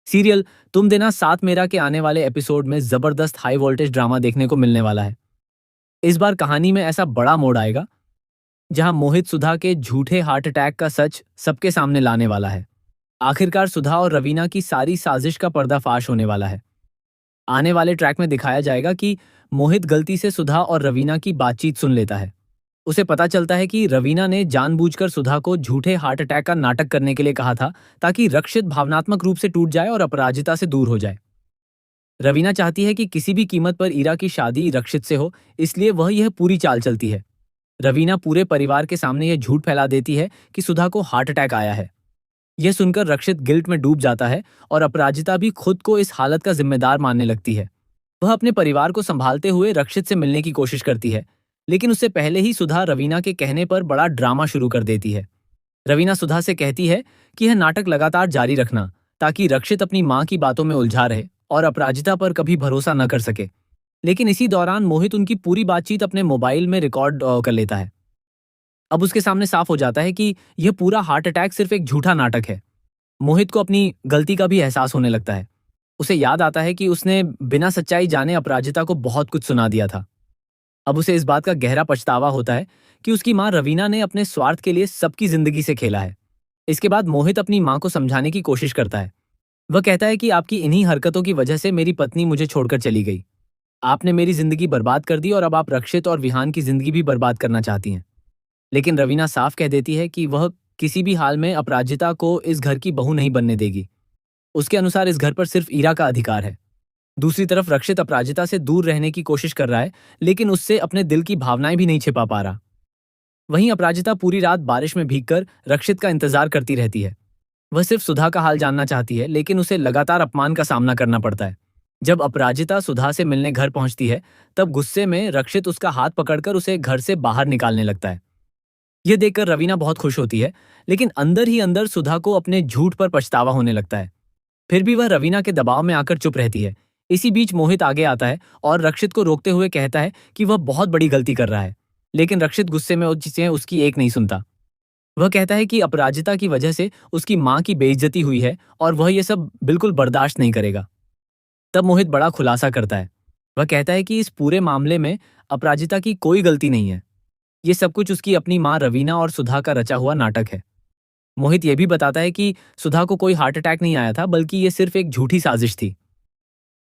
Serial तुम देना साथ मेरा के आने वाले एपिसोड में जबरदस्त हाई वोल्टेज ड्रामा देखने को मिलने वाला है। इस बार कहानी में ऐसा बड़ा मोड़ आएगा जहां मोहित सुधा के झूठे हार्ट अटैक का सच सबके सामने लाने वाला है। आखिरकार सुधा और रवीना की सारी साजिश का पर्दाफाश होने वाला है। आने वाले ट्रैक में दिखाया जाएगा कि मोहित गलती से सुधा और रवीना की बातचीत सुन लेता है। उसे पता चलता है कि रवीना ने जानबूझकर सुधा को झूठे हार्ट अटैक का नाटक करने के लिए कहा था, ताकि रक्षित भावनात्मक रूप से टूट जाए और अपराजिता से दूर हो जाए। रवीना चाहती है कि किसी भी कीमत पर इरा की शादी रक्षित से हो, इसलिए वह यह पूरी चाल चलती है। रवीना पूरे परिवार के सामने यह झूठ फैला देती है कि सुधा को हार्ट अटैक आया है। यह सुनकर रक्षित गिल्ट में डूब जाता है और अपराजिता भी खुद को इस हालत का जिम्मेदार मानने लगती है। वह अपने परिवार को संभालते हुए रक्षित से मिलने की कोशिश करती है, लेकिन उससे पहले ही सुधा रवीना के कहने पर बड़ा ड्रामा शुरू कर देती है। रवीना सुधा से कहती है कि यह नाटक लगातार जारी रखना, ताकि रक्षित अपनी मां की बातों में उलझा रहे और अपराजिता पर कभी भरोसा न कर सके। लेकिन इसी दौरान मोहित उनकी पूरी बातचीत अपने मोबाइल में रिकॉर्ड कर लेता है। अब उसके सामने साफ हो जाता है कि यह पूरा हार्ट अटैक सिर्फ एक झूठा नाटक है। मोहित को अपनी गलती का भी एहसास होने लगता है। उसे याद आता है कि उसने बिना सच्चाई जाने अपराजिता को बहुत कुछ सुना दिया था। अब उसे इस बात का गहरा पछतावा होता है कि उसकी मां रवीना ने अपने स्वार्थ के लिए सबकी जिंदगी से खेला है। इसके बाद मोहित अपनी मां को समझाने की कोशिश करता है। वह कहता है कि आपकी इन्हीं हरकतों की वजह से मेरी पत्नी मुझे छोड़कर चली गई। आपने मेरी जिंदगी बर्बाद कर दी और अब आप रक्षित और विहान की जिंदगी भी बर्बाद करना चाहती हैं। लेकिन रवीना साफ कह देती है कि वह किसी भी हाल में अपराजिता को इस घर की बहू नहीं बनने देगी। उसके अनुसार इस घर पर सिर्फ ईरा का अधिकार है। दूसरी तरफ रक्षित अपराजिता से दूर रहने की कोशिश कर रहा है, लेकिन उससे अपने दिल की भावनाएं भी नहीं छिपा पा रहा। वहीं अपराजिता पूरी रात बारिश में भीगकर रक्षित का इंतजार करती रहती है। वह सिर्फ सुधा का हाल जानना चाहती है, लेकिन उसे लगातार अपमान का सामना करना पड़ता है। जब अपराजिता सुधा से मिलने घर पहुंचती है, तब गुस्से में रक्षित उसका हाथ पकड़कर उसे घर से बाहर निकालने लगता है। यह देखकर रवीना बहुत खुश होती है, लेकिन अंदर ही अंदर सुधा को अपने झूठ पर पछतावा होने लगता है। फिर भी वह रवीना के दबाव में आकर चुप रहती है। इसी बीच मोहित आगे आता है और रक्षित को रोकते हुए कहता है कि वह बहुत बड़ी गलती कर रहा है, लेकिन रक्षित गुस्से में उसकी एक नहीं सुनता। वह कहता है कि अपराजिता की वजह से उसकी मां की बेइज्जती हुई है और वह यह सब बिल्कुल बर्दाश्त नहीं करेगा। तब मोहित बड़ा खुलासा करता है। वह कहता है कि इस पूरे मामले में अपराजिता की कोई गलती नहीं है। ये सब कुछ उसकी अपनी मां रवीना और सुधा का रचा हुआ नाटक है। मोहित यह भी बताता है कि सुधा को कोई हार्ट अटैक नहीं आया था, बल्कि ये सिर्फ एक झूठी साजिश थी।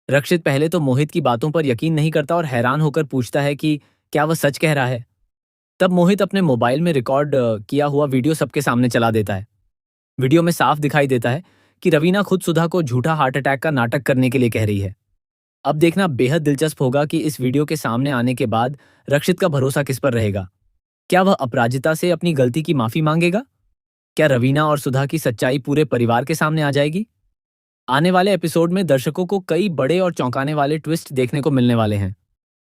रक्षित पहले तो मोहित की बातों पर यकीन नहीं करता और हैरान होकर पूछता है कि क्या वह सच कह रहा है। तब मोहित अपने मोबाइल में रिकॉर्ड किया हुआ वीडियो सबके सामने चला देता है। वीडियो में साफ दिखाई देता है कि रवीना खुद सुधा को झूठा हार्ट अटैक का नाटक करने के लिए कह रही है। अब देखना बेहद दिलचस्प होगा कि इस वीडियो के सामने आने के बाद रक्षित का भरोसा किस पर रहेगा। क्या वह अपराजिता से अपनी गलती की माफी मांगेगा? क्या रवीना और सुधा की सच्चाई पूरे परिवार के सामने आ जाएगी? आने वाले एपिसोड में दर्शकों को कई बड़े और चौंकाने वाले ट्विस्ट देखने को मिलने वाले हैं।